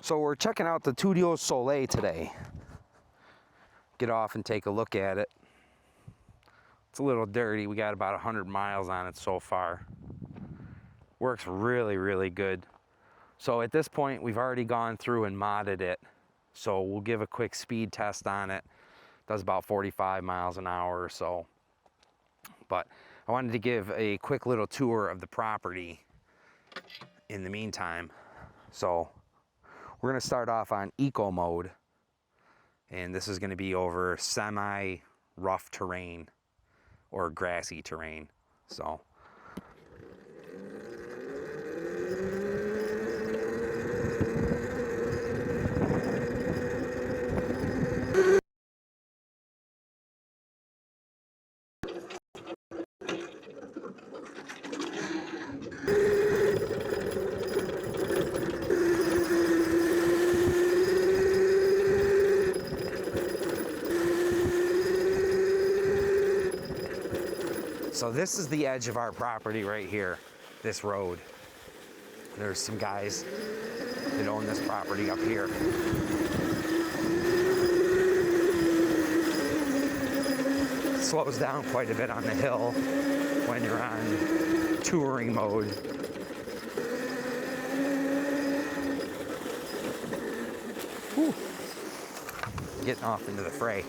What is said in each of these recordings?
So we're checking out the Tuttio Soleil today. Get off and take a look at it. It's a little dirty. We got about 100 miles on it so far. Works really, really good. So at this point, we've already gone through and modded it. So we'll give a quick speed test on it. Does about 45 miles an hour or so. But I wanted to give a quick little tour of the property in the meantime. So we're going to start off on eco mode, and this is going to be over semi-rough terrain or grassy terrain. So this is the edge of our property right here, this road. There's some guys that own this property up here. It slows down quite a bit on the hill when you're on touring mode. Whew. Getting off into the fray.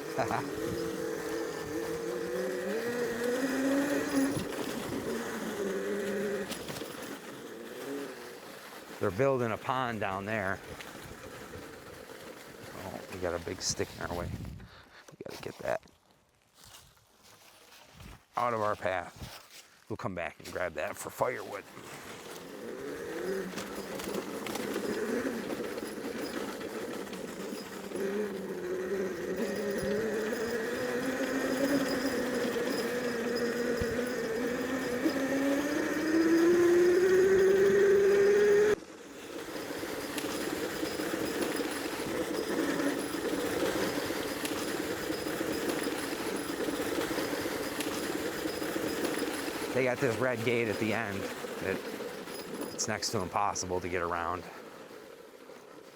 They're building a pond down there. Oh, we got a big stick in our way. We got to get that out of our path. We'll come back and grab that for firewood. They got this red gate at the end that it's next to impossible to get around,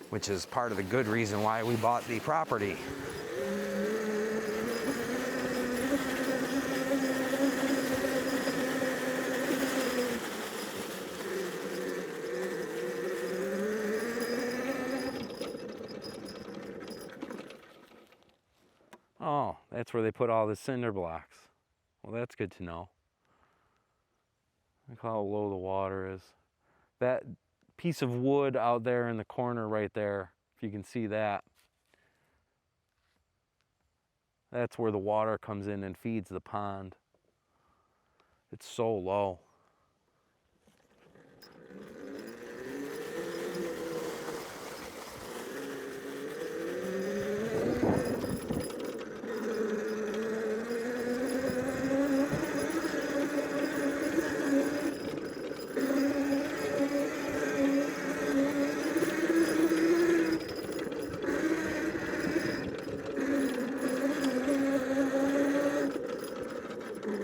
which is part of the good reason why we bought the property. Oh, that's where they put all the cinder blocks. Well, that's good to know. Look how low the water is. That piece of wood out there in the corner right there, if you can see that, that's where the water comes in and feeds the pond. It's so low.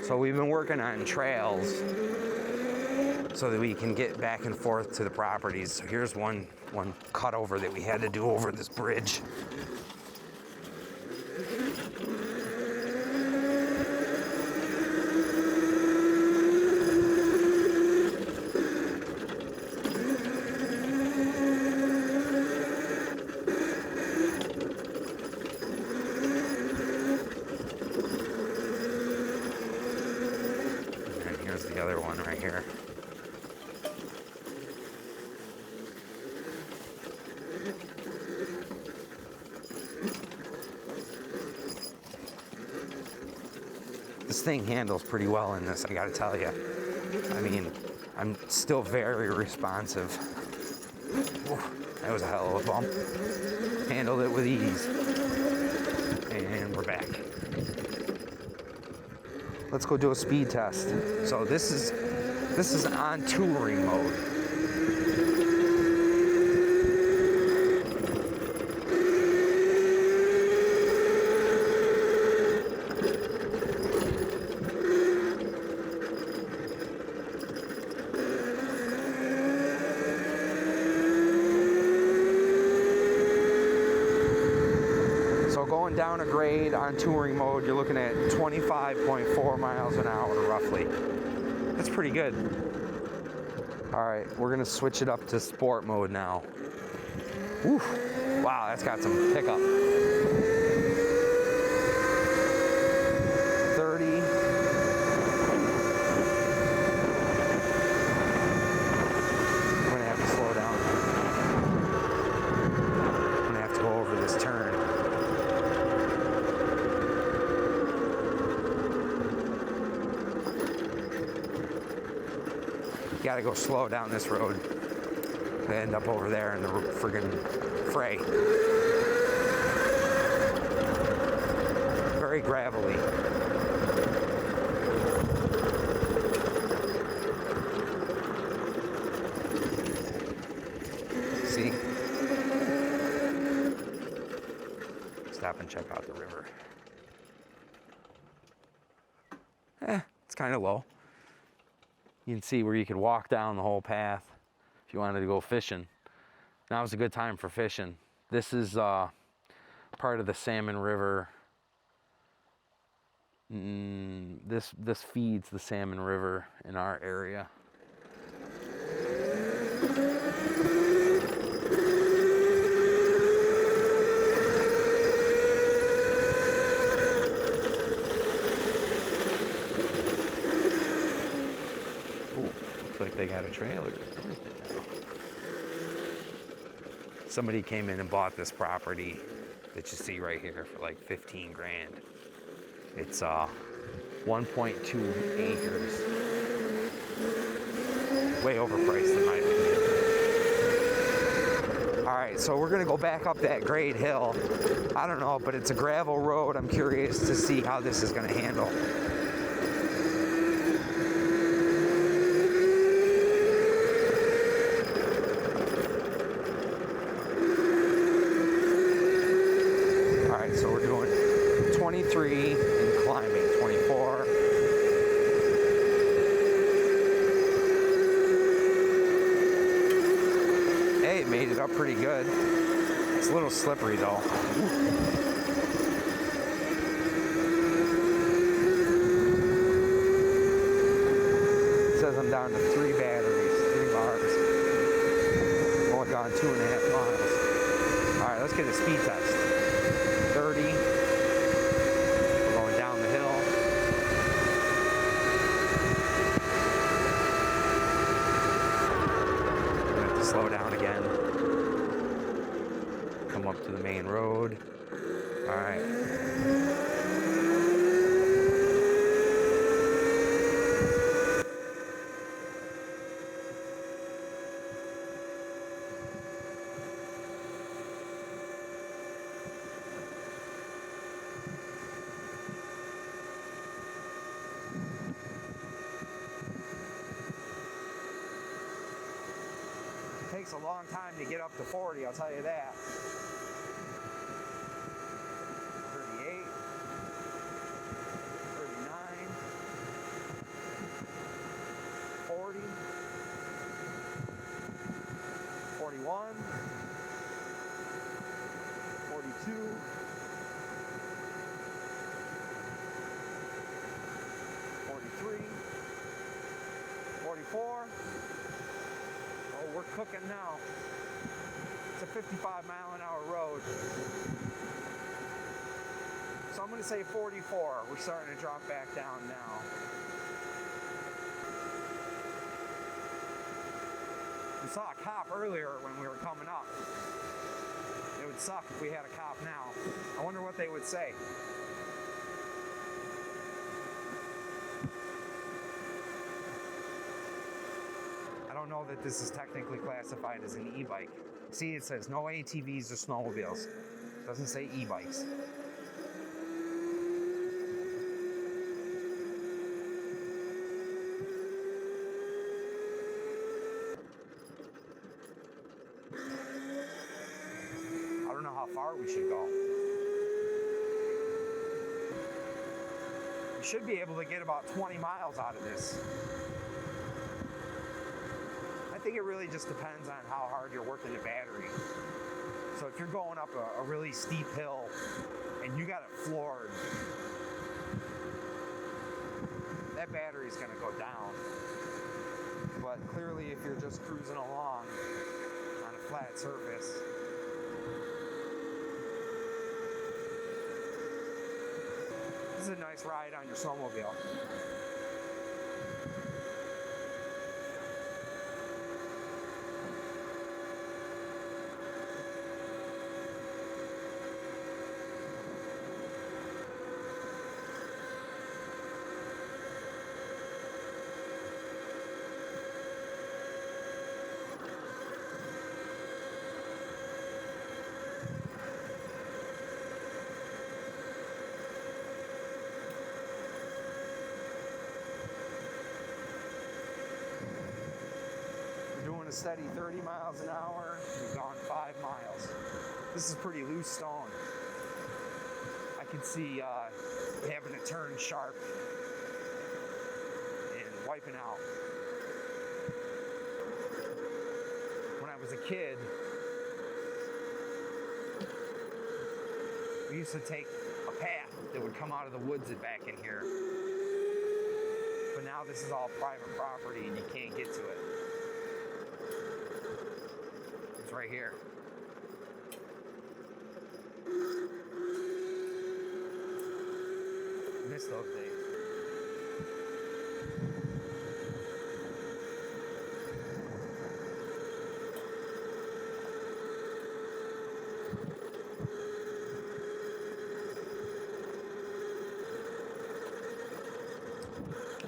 So we've been working on trails so that we can get back and forth to the properties. So here's one cutover that we had to do over this bridge. The other one right here. This thing handles pretty well in this, I gotta tell you. I mean, I'm still very responsive. Ooh, that was a hell of a bump. Handled it with ease. And we're back. Let's go do a speed test. So this is on touring mode. going down a grade on touring mode, you're looking at 25.4 miles an hour roughly. That's pretty good. All right, we're gonna switch it up to sport mode now. Whew. Wow, that's got some pickup. 30. I'm gonna have to slow down. I'm gonna have to go over this turn. Gotta go slow down this road. I end up over there in the friggin' fray. Very gravelly. See? Stop and check out the river. It's kind of low. You can see where you could walk down the whole path if you wanted to go fishing. Now's a good time for fishing. This is part of the Salmon River. This feeds the Salmon River in our area. They got a trailer. Somebody came in and bought this property that you see right here for like 15 grand. It's 1.2 acres. Way overpriced in my opinion. All right, so we're gonna go back up that grade hill. I don't know, but it's a gravel road. I'm curious to see how this is gonna handle. So we're doing 23 and climbing, 24. Hey, it made it up pretty good. It's a little slippery though. It says I'm down to 3 batteries, 3 bars. I've only gone 2.5 miles. All right, let's get a speed test. 30. We're going down the hill. I'm gonna have to slow down again. Come up to the main road. All right. Takes a long time to get up to 40, I'll tell you that. 38, 39, 40, 41, 42, 43, 44. We're cooking now. It's a 55-mile-an-hour road. So I'm going to say 44. We're starting to drop back down now. We saw a cop earlier when we were coming up. It would suck if we had a cop now. I wonder what they would say. I don't know that this is technically classified as an e-bike. See, it says no ATVs or snowmobiles. It doesn't say e-bikes. I don't know how far we should go. We should be able to get about 20 miles out of this. I think it really just depends on how hard you're working the battery. So if you're going up a really steep hill and you got it floored, that battery's gonna go down. But clearly if you're just cruising along on a flat surface, this is a nice ride on your snowmobile. Doing a steady 30 miles an hour. We've gone 5 miles. This is pretty loose stone. I can see having to turn sharp and wiping out. When I was a kid, we used to take a path that would come out of the woods and back in here. But now this is all private property and you can't get to it. It's right here. Miss those days.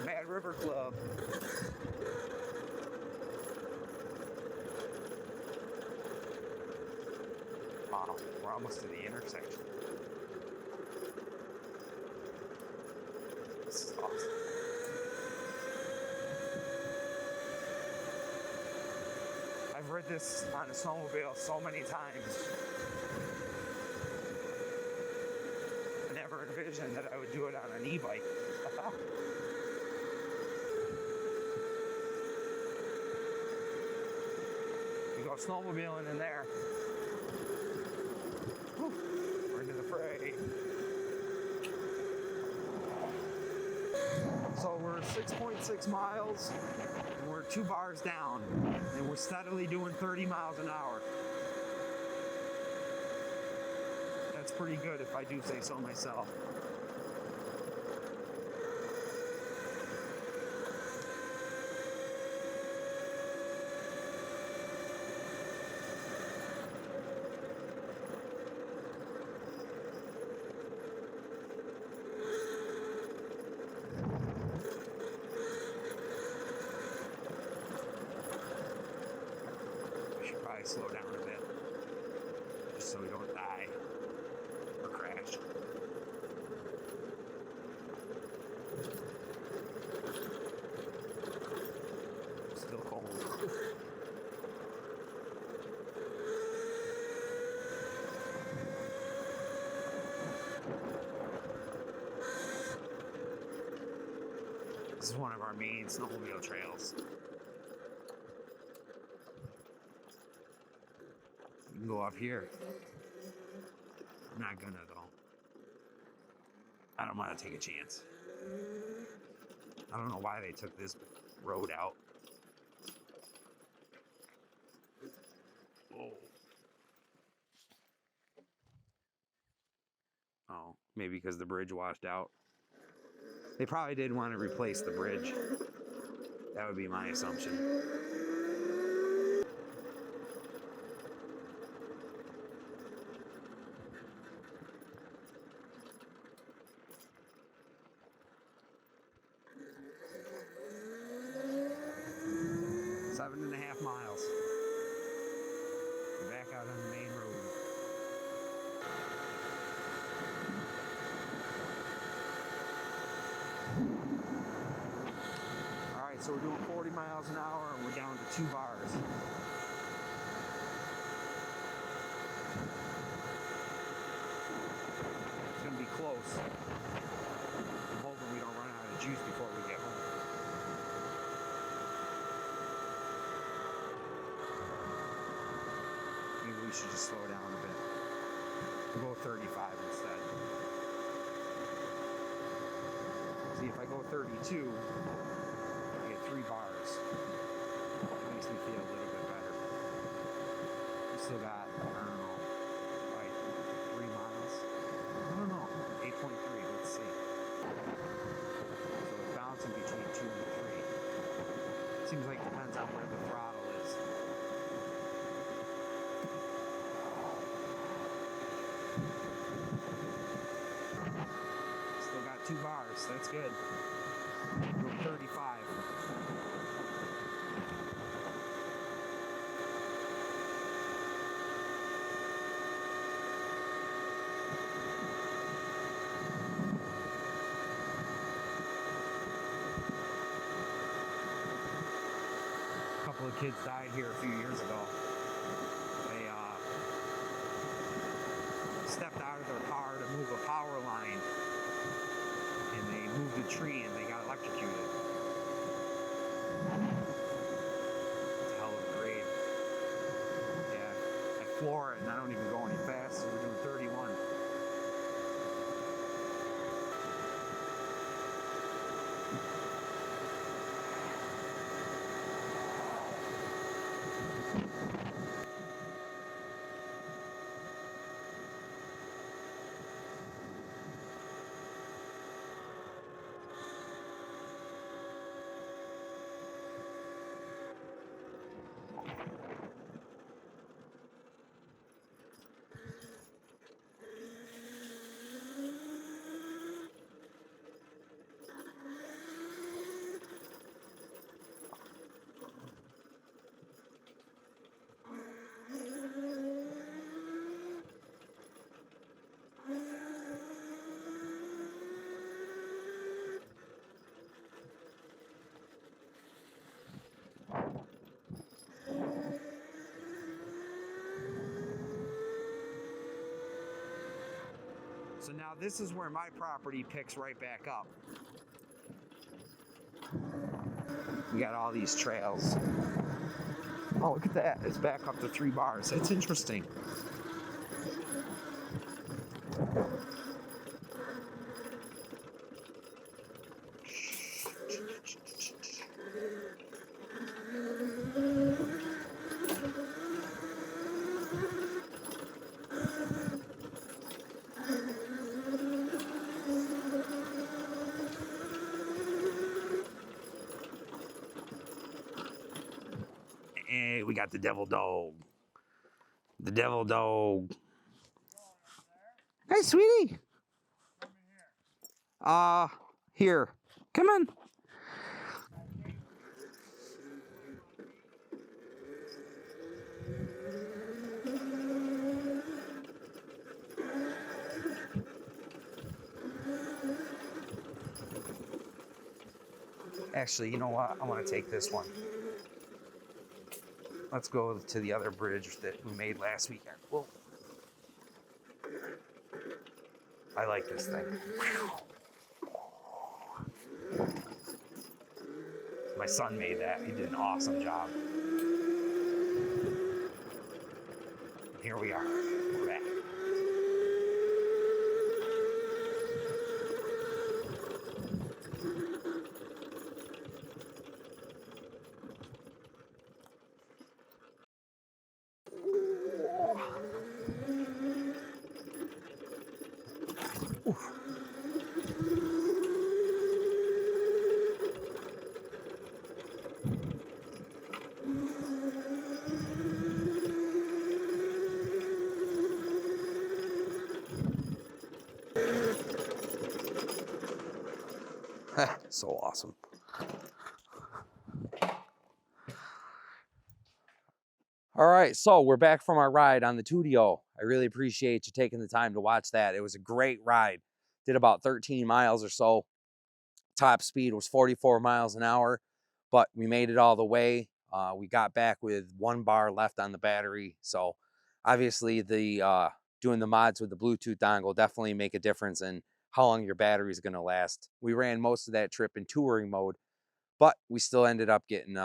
Mad River Club. Wow, we're almost to the intersection. This is awesome. I've ridden this on a snowmobile so many times. I never envisioned that I would do it on an e-bike. You go snowmobiling in there. Whew, we're into the fray. So we're 6.6 miles, and we're 2 bars down, and we're steadily doing 30 miles an hour. That's pretty good if I do say so myself. Slow down a bit, just so we don't die or crash. Still cold. This is one of our main snowmobile trails. You can go up here. I'm not gonna though. I don't want to take a chance. I don't know why they took this road out. Whoa. Oh, maybe because the bridge washed out. They probably did want to replace the bridge. That would be my assumption. So we're doing 40 miles an hour and we're down to 2 bars. It's gonna be close. I'm hoping we don't run out of juice before we get home. Maybe we should just slow down a bit. Go 35 instead. See, if I go 32, I get 3 bars. It makes me feel a little bit better. We still got, I don't know, like 3 miles. I don't know, 8.3, let's see. So it's bouncing between 2 and 3. Seems like it depends on where the throttle is. Still got 2 bars, that's good. Go 35. A couple of kids died here a few years ago. They stepped out of their car to move a power line, and they moved a tree and they got electrocuted. It's a hell of a grade. Yeah, I floor it and I don't even go any fast, so we're doing 31. So now this is where my property picks right back up. We got all these trails. Oh, look at that. It's back up to 3 bars. It's interesting. Hey, we got the devil dog. The devil dog. Hey, sweetie. Here. Come on. Actually, you know what? I want to take this one. Let's go to the other bridge that we made last weekend. Whoa. I like this thing. My son made that. He did an awesome job. Here we are. We're back. Oof. So awesome. All right, so we're back from our ride on the Tuttio. I really appreciate you taking the time to watch that. It was a great ride. Did about 13 miles or so. Top speed was 44 miles an hour, but we made it all the way. We got back with 1 bar left on the battery. So obviously the doing the mods with the Bluetooth dongle definitely make a difference in how long your battery is going to last. We ran most of that trip in touring mode, but we still ended up getting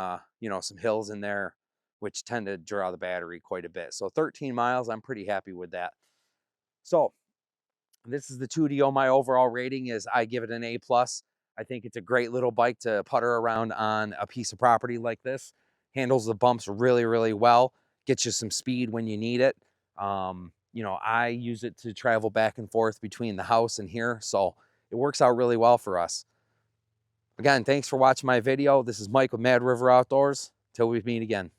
you know, some hills in there, which tend to draw the battery quite a bit. So 13 miles, I'm pretty happy with that. So this is the Tuttio. My overall rating is I give it an A+. I think it's a great little bike to putter around on a piece of property like this. Handles the bumps really, really well. Gets you some speed when you need it. You know, I use it to travel back and forth between the house and here, so it works out really well for us. Again, thanks for watching my video. This is Mike with Mad River Outdoors. Till we meet again.